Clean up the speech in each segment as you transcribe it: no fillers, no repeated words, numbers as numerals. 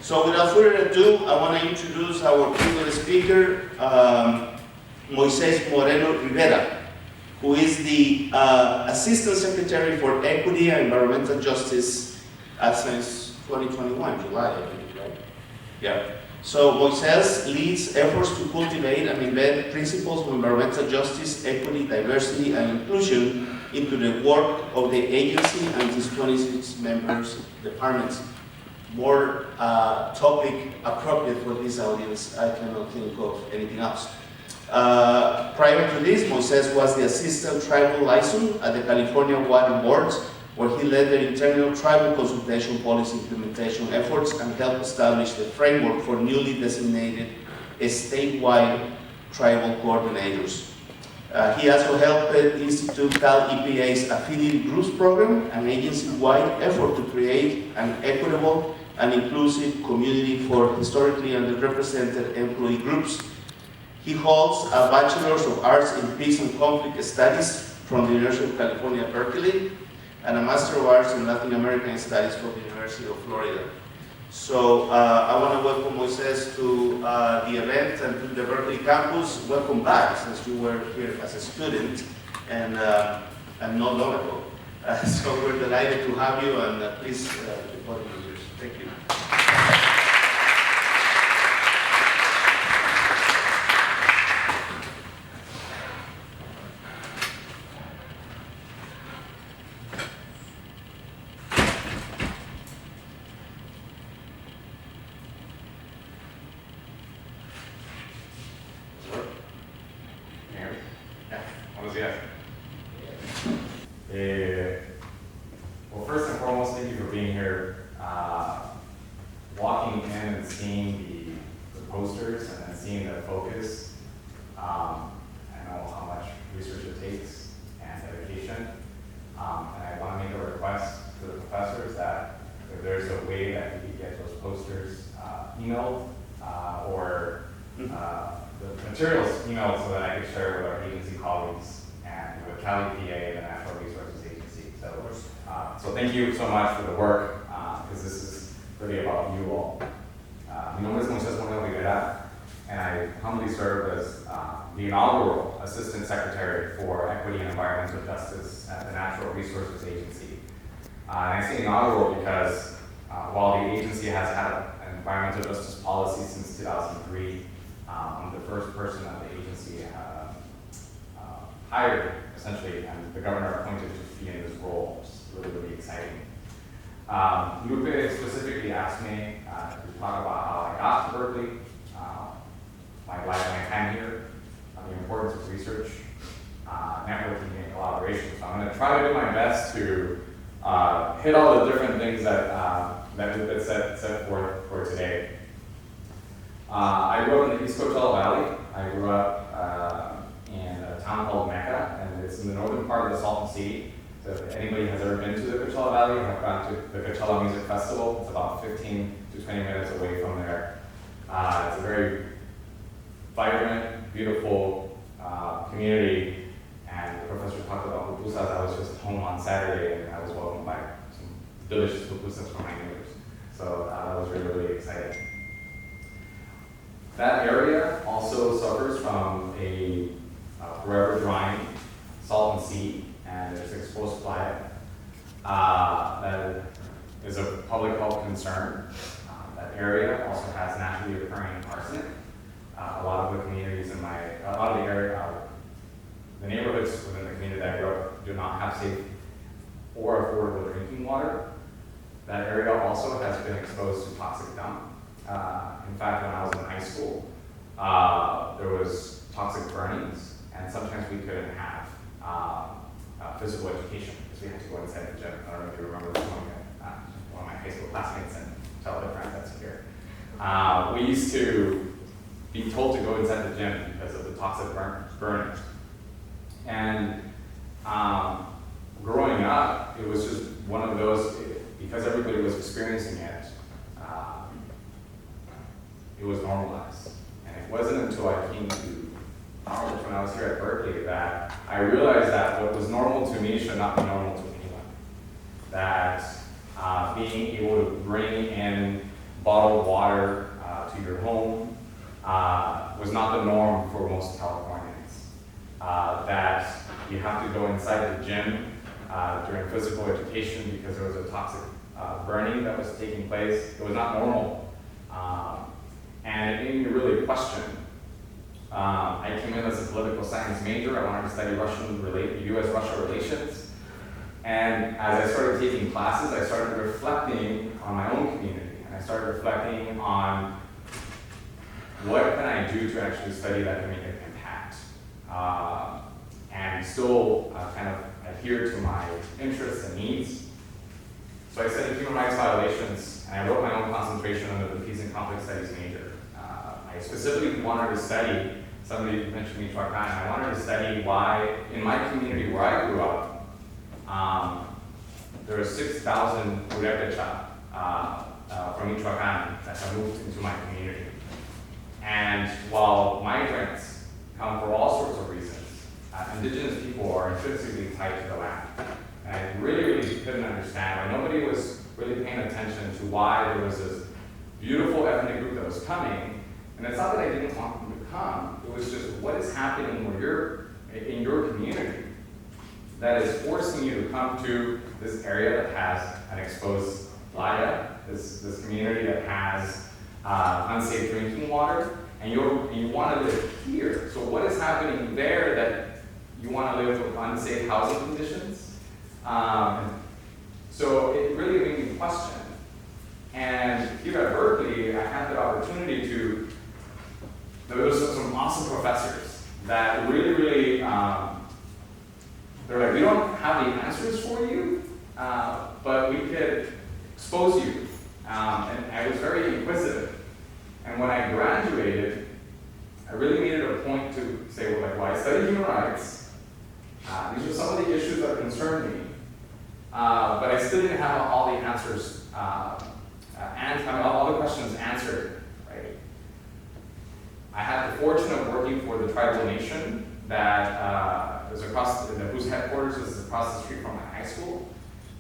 So without further ado, I want to introduce our keynote speaker, Moisés Moreno-Rivera, who is the Assistant Secretary for Equity and Environmental Justice since 2021, July, I think, right? Yeah. So Moisés leads efforts to cultivate and embed principles of environmental justice, equity, diversity, and inclusion into the work of the agency and its 26 members departments. More topic appropriate for this audience, I cannot think of anything else. Prior to this, Moisés was the Assistant Tribal Liaison at the California Water Board, where he led the internal tribal consultation policy implementation efforts and helped establish the framework for newly designated statewide tribal coordinators. He also helped institute Cal EPA's Affiliate Groups Program, an agency-wide effort to create an equitable and inclusive community for historically underrepresented employee groups. He holds a Bachelor's of Arts in Peace and Conflict Studies from the University of California, Berkeley, and a Master of Arts in Latin American Studies from the University of Florida. So I want to welcome Moisés to the event and to the Berkeley campus. Welcome back, since you were here as a student and not long ago. So we're delighted to have you, and please, the podium is yours. Thank you. Well, first and foremost, thank you for being here. Walking in and seeing the posters and then seeing the focus, I know how much research it takes and dedication. And I want to make a request to the professors that if there's a way that we could get those posters emailed or the materials emailed so that I could share with our agency colleagues and with Cal EPA, the Natural Resources Agency. So thank you so much for the work, because this is really about you all. Mi nombre es Moisés Moreno-Rivera, and I humbly serve as the inaugural Assistant Secretary for Equity and Environmental Justice at the Natural Resources Agency. And I say inaugural because while the agency has had an environmental justice policy since 2003, I'm the first person that the agency hired, essentially, and the governor appointed to be in this role, which is really, really exciting. Lupe specifically asked me to talk about how I got to Berkeley, my time here, the importance of research, networking, and collaboration. So I'm going to try to do my best to hit all the different things that Lupe set forth for today. I grew up in the East Coachella Valley. I grew up in a town called Mecca, and it's in the northern part of the Salton Sea. So if anybody has ever been to the Coachella Valley, have gone to the Coachella Music Festival. It's about 15 to 20 minutes away from there. It's a very vibrant, beautiful community, and the professor talked about pupusas. I was just home on Saturday, and I was welcomed by some delicious pupusas from my neighbors. So that was really, really exciting. That area also suffers from a forever drying Salton Sea, and there's exposed fly that is a public health concern. That area also has naturally occurring arsenic. A lot of the communities in the neighborhoods within the community that I grew up do not have safe or affordable drinking water. That area also has been exposed to toxic dump. In fact, when I was in high school, there was toxic burnings, and sometimes we couldn't have physical education because we had to go inside the gym. I don't know if you remember this one of my high school classmates, and tell their friends that's here. We used to be told to go inside the gym because of the toxic burnings. And growing up, it was just one of those, because everybody was experiencing it, it was normalized. And it wasn't until I came to college when I was here at Berkeley that I realized that what was normal to me should not be normal to anyone. That being able to bring in bottled water to your home was not the norm for most Californians. That you have to go inside the gym during physical education because there was a toxic burning that was taking place. It was not normal. And it made me really question. I came in as a political science major. I wanted to study U.S.-Russia relations. And as I started taking classes, I started reflecting on my own community. And I started reflecting on what can I do to actually study that can make an impact. And still kind of adhere to my interests and needs. So I studied human rights violations, and I wrote my own concentration under the Peace and Conflict Studies major. I specifically wanted to study, somebody mentioned Michoacan, I wanted to study why, in my community where I grew up, there were 6,000 Purépecha from Michoacan that have moved into my community. And while migrants come for all sorts of reasons, indigenous people are intrinsically tied to the land. And I really couldn't understand why nobody was really paying attention to why there was this beautiful ethnic group that was coming. And it's not that I didn't want them to come, it was just what is happening when you're in your community that is forcing you to come to this area that has an exposed playa, this community that has unsafe drinking water, and you want to live here. So what is happening there that you want to live with unsafe housing conditions? So it really made me question. And here at Berkeley, I had the opportunity to, there was some awesome professors that really, they're like, we don't have the answers for you, but we could expose you. And I was very inquisitive. And when I graduated, I really made it a point to say, well, I studied human rights. These are some of the issues that concern me. But I still didn't have all the answers, all the questions answered, right? I had the fortune of working for the tribal nation that whose headquarters was across the street from my high school.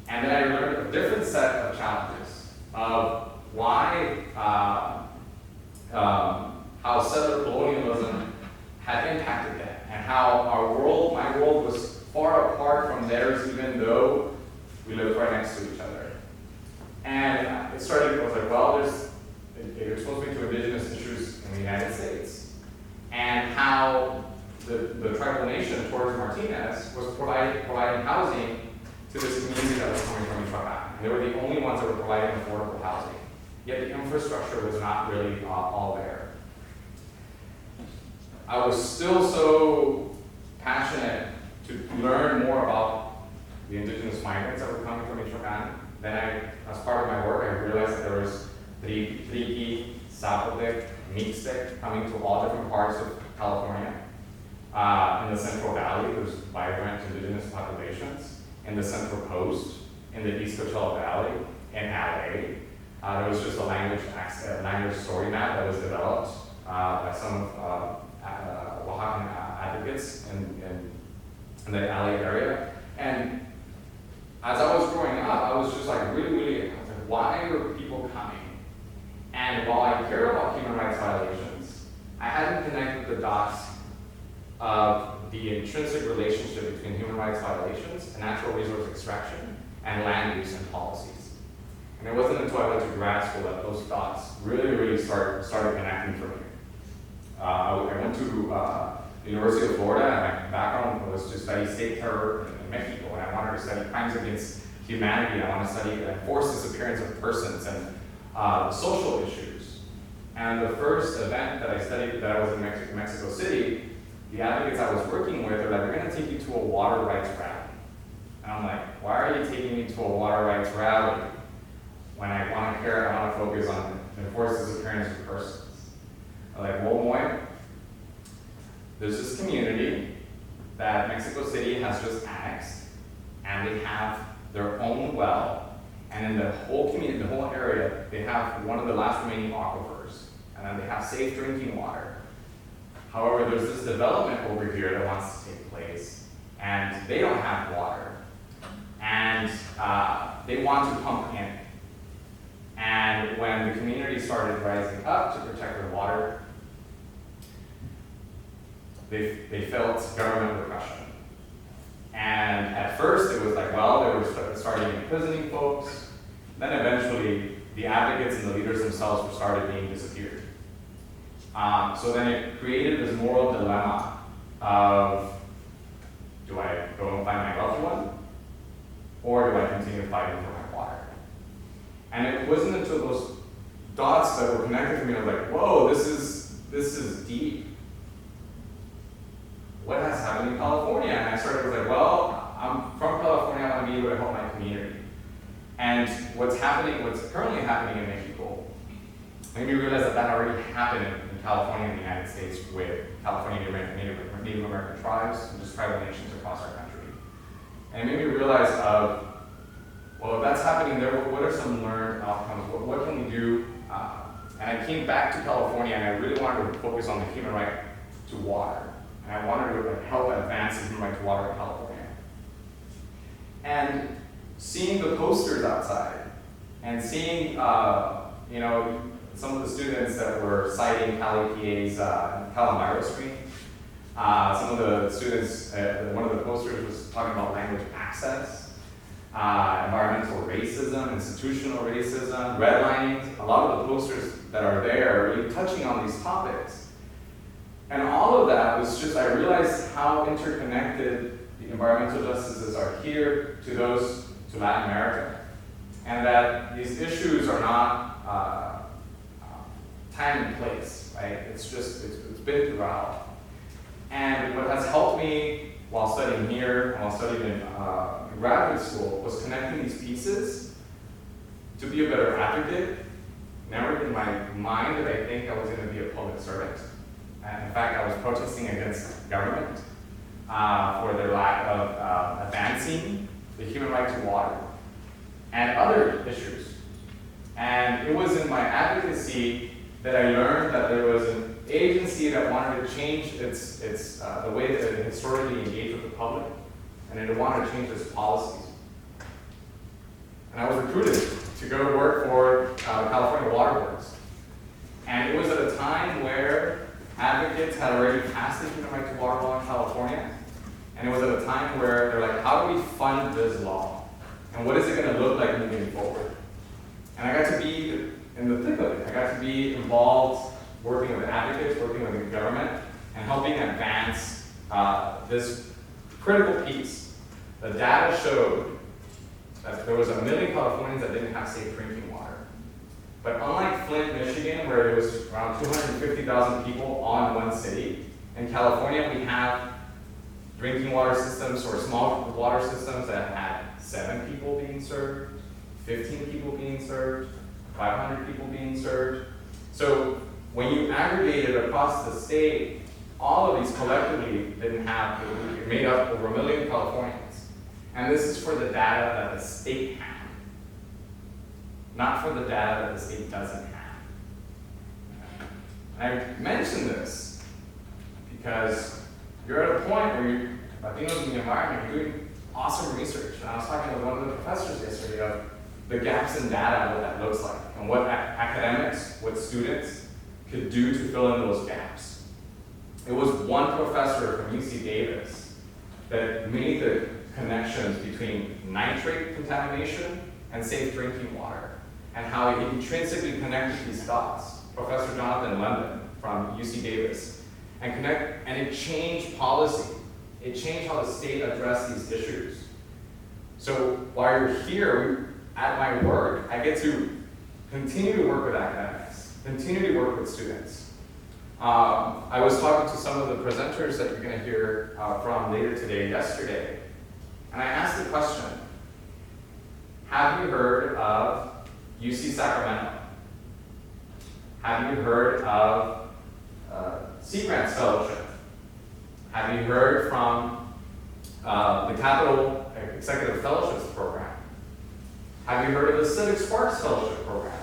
And then I learned a different set of challenges of why, how settler colonialism had impacted them, and how my world was far apart from theirs, even though we lived right next to each other. And I was like, well, it exposed me to indigenous issues in the United States, and how the tribal nation, Torres Martinez, was providing housing to this community that was coming from Michoacan. They were the only ones that were providing affordable housing. Yet the infrastructure was not really all there. I was still so passionate to learn more about the indigenous migrants that were coming from Michoacan. Then as part of my work, I realized that there was Triqui, Zapotec, Mixtec coming to all different parts of California. In the Central Valley, there's vibrant indigenous populations. In the Central Coast, in the East Coachella Valley, in LA. There was just a language story map that was developed by some Oaxacan advocates in the LA area. And as I was growing up, I was just like really, why are people coming? And while I care about human rights violations, I hadn't connected the dots of the intrinsic relationship between human rights violations and natural resource extraction and land use and policies. And it wasn't until I went to grad school that those dots really started connecting for me. I went to the University of Florida, and my background was to study state terror in Mexico, and I wanted to study crimes against humanity. I wanted to study forced disappearance of persons and social issues. And the first event that I studied, that I was in Mexico City, the advocates I was working with are like, we're going to take you to a water rights rally. And I'm like, why are you taking me to a water rights rally when I want to focus on the forced disappearance of persons? I'm like, well, boy, there's this community that Mexico City has just annexed, and they have their own well, and in the whole community, the whole area, they have one of the last remaining aquifers, and then they have safe drinking water. However, there's this development over here that wants to take place, and they don't have water, and they want to pump in. And And when the community started rising up to protect their water, they felt government repression. And at first it was like, well, they were starting imprisoning folks. Then eventually the advocates and the leaders themselves were started being disappeared. So then it created this moral dilemma of, do I go and find my loved one? Or do I continue fighting for my water? And it wasn't until those dots that were connected to me, I was like, whoa, this is deep. What has happened in California? And I started, like, well, I'm from California, I want to be able to help my community. And what's currently happening in Mexico, made me realize that already happened in California and the United States with California Native American tribes and just tribal nations across our country. And it made me realize well, if that's happening there, what are some learned outcomes? What can we do? And I came back to California and I really wanted to focus on the human right to water. And I wanted to help advance the human right to water in California. And seeing the posters outside and seeing, some of the students that were citing Cali PA's Calamaro screen. Some of the students, one of the posters was talking about language access, environmental racism, institutional racism, redlining. A lot of the posters that are there are really touching on these topics. And all of that was just, I realized how interconnected the environmental justices are here to those to Latin America. And that these issues are not time and place, right? It's been throughout. And what has helped me while studying here, and while studying in graduate school, was connecting these pieces to be a better advocate. Never in my mind did I think I was going to be a public servant. And in fact, I was protesting against government for their lack of advancing the human right to water and other issues. And it was in my advocacy that I learned that there was an agency that wanted to change the way that it historically engaged with the public, and it wanted to change its policies. And I was recruited to go to work for the California Water Boards. And it was at a time where advocates had already passed the human right to water law in California, and it was at a time where they're like, how do we fund this law? And what is it going to look like moving forward? And I got to be in the thick of it. I got to be involved working with advocates, working with the government, and helping advance this critical piece. The data showed that there was 1 million Californians that didn't have safe drinking water. But unlike Flint, Michigan, where it was around 250,000 people on one city, in California we have drinking water systems or small water systems that had 7 people being served, 15 people being served, 500 people being served. So when you aggregate it across the state, all of these collectively didn't have, it made up over 1 million Californians. And this is for the data that the state had, not for the data that the state doesn't have. And I mention this because you're at a point where you, Latinos in the environment, you're doing awesome research. And I was talking with one of the professors yesterday of the gaps in data, what that looks like, and what academics, what students could do to fill in those gaps. It was one professor from UC Davis that made the connections between nitrate contamination and safe drinking water, and how he intrinsically connected these dots. Professor Jonathan London from UC Davis, and it changed policy. It changed how the state addressed these issues. So while you're here at my work, I get to continue to work with academics, continue to work with students. I was talking to some of the presenters that you're going to hear from later today, yesterday, and I asked the question, have you heard of UC Sacramento? Have you heard of Sea Grants Fellowship? Have you heard from the Capital Executive Fellowships Program? Have you heard of the Civic Sparks Fellowship Program?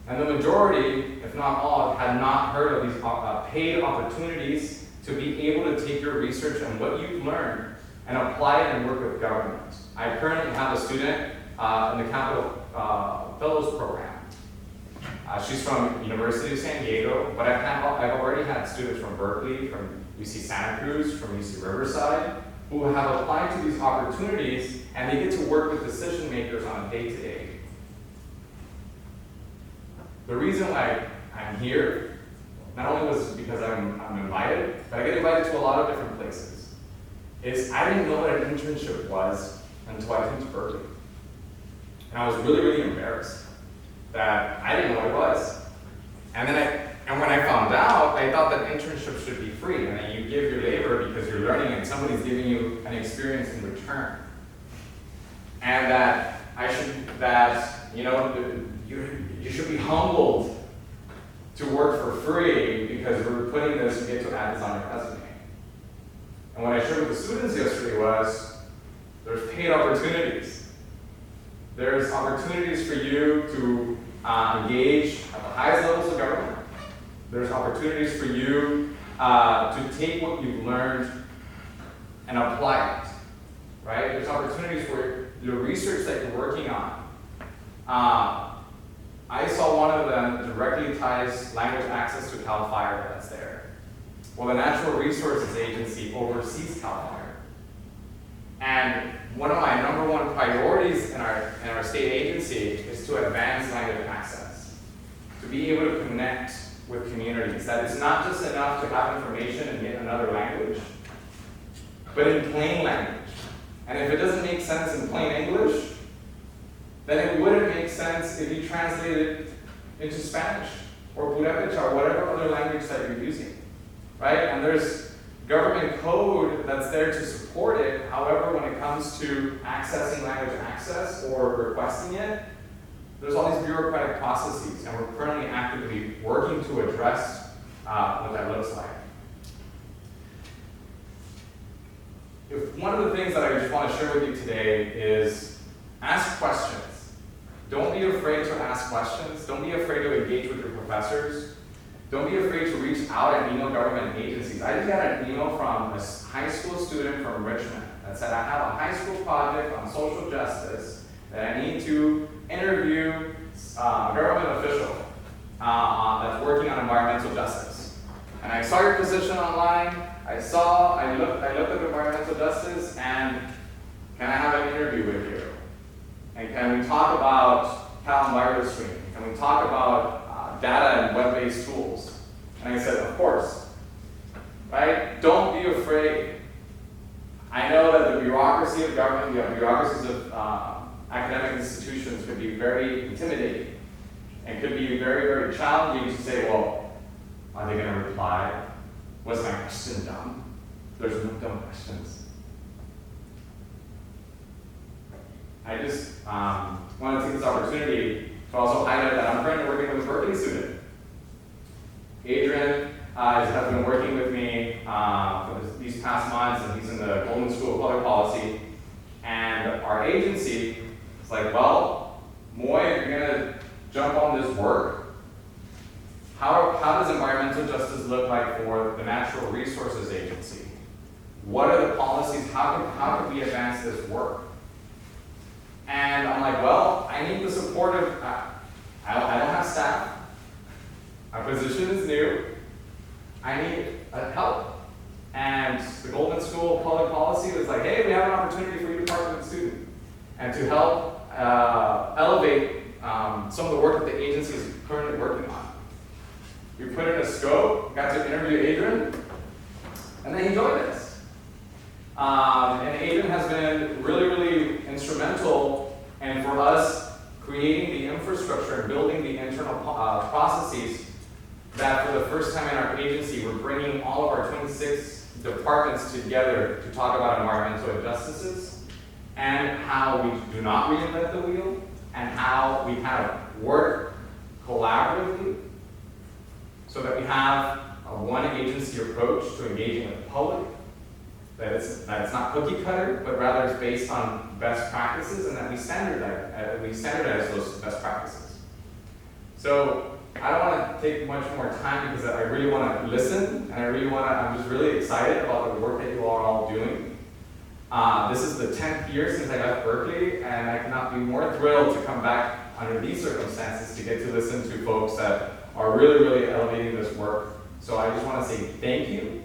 And the majority, if not all, had not heard of these paid opportunities to be able to take your research and what you've learned and apply it and work with government. I currently have a student in the Capital Fellows Program. She's from University of San Diego, but I've already had students from Berkeley, from UC Santa Cruz, from UC Riverside, who have applied to these opportunities, and they get to work with decision makers on a day-to-day. The reason why I'm here, not only was because I'm invited, but I get invited to a lot of different places, is I didn't know what an internship was until I came to Berkeley. And I was really, really embarrassed that I didn't know what it was. And when I found out, I thought that internships should be free, and that you give your labor because you're learning and somebody's giving you an experience in return. And that you should be humbled to work for free because we're putting this, you get to add this on your resume. And what I shared with the students yesterday was, there's paid opportunities. There's opportunities for you to engage at the highest levels of government. There's opportunities for you to take what you've learned and apply it, right? There's opportunities for the research that you're working on. I saw one of them directly ties language access to CAL FIRE that's there. Well, the Natural Resources Agency oversees CAL FIRE. And one of my #1 priorities in our state agency is to advance language access, to be able to connect with communities. That it's not just enough to have information in yet another language, but in plain language. And if it doesn't make sense in plain English, then it wouldn't make sense if you translate it into Spanish or Purépecha or whatever other language that you're using, right? And there's government code that's there to support it. However, when it comes to accessing language access or requesting it, there's all these bureaucratic processes, and we're currently actively working to address what that looks like. One of the things that I just want to share with you today is ask questions. Don't be afraid to ask questions. Don't be afraid to engage with your professors. Don't be afraid to reach out and email government agencies. I just got an email from a high school student from Richmond that said, I have a high school project on social justice that I need to interview a government official that's working on environmental justice. And I saw your position online. I looked at environmental justice, and can I have an interview with you? And can we talk about Cal EnviroStream? Can we talk about data and web-based tools? And I said, of course. Right? Don't be afraid. I know that the bureaucracy of government, the bureaucracies of academic institutions could be very intimidating and could be very, very challenging to say, well, are they going to reply? Was my question dumb? There's no dumb questions. I just want to take this opportunity to also highlight that I'm currently working with a Berkeley student. Adrian has been working with me for these past months, and he's in the Goldman School of Public Policy. And our agency is like, well, Moy, if you're going to jump on this work, how does environmental justice look like for the Natural Resources Agency? What are the policies? How can we advance this work? And I'm like, well, I need the support of, I don't have staff. Our position is new. I need help. And the Goldman School of Public Policy was like, hey, we have an opportunity for you to partner with a student and to help elevate some of the work that the agency is currently working on. We put in a scope, got to interview Adrian, and then he joined us. And Adrian has been really, really instrumental in for us creating the infrastructure and building the internal processes that for the first time in our agency, we're bringing all of our 26 departments together to talk about environmental injustices and how we do not reinvent the wheel and how we kind of work collaboratively so that we have a one agency approach to engaging with the public, that it's not cookie cutter, but rather it's based on best practices, and that we standardize those best practices. So I don't want to take much more time because I really want to listen, and I'm just really excited about the work that you all are all doing. This is the 10th year since I left Berkeley, and I cannot be more thrilled to come back under these circumstances to get to listen to folks that are really, really elevating this work. So I just want to say thank you.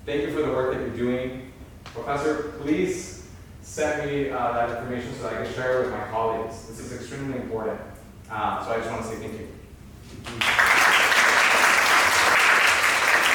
Thank you for the work that you're doing. Professor, please send me that information so that I can share it with my colleagues. This is extremely important. So I just want to say thank you.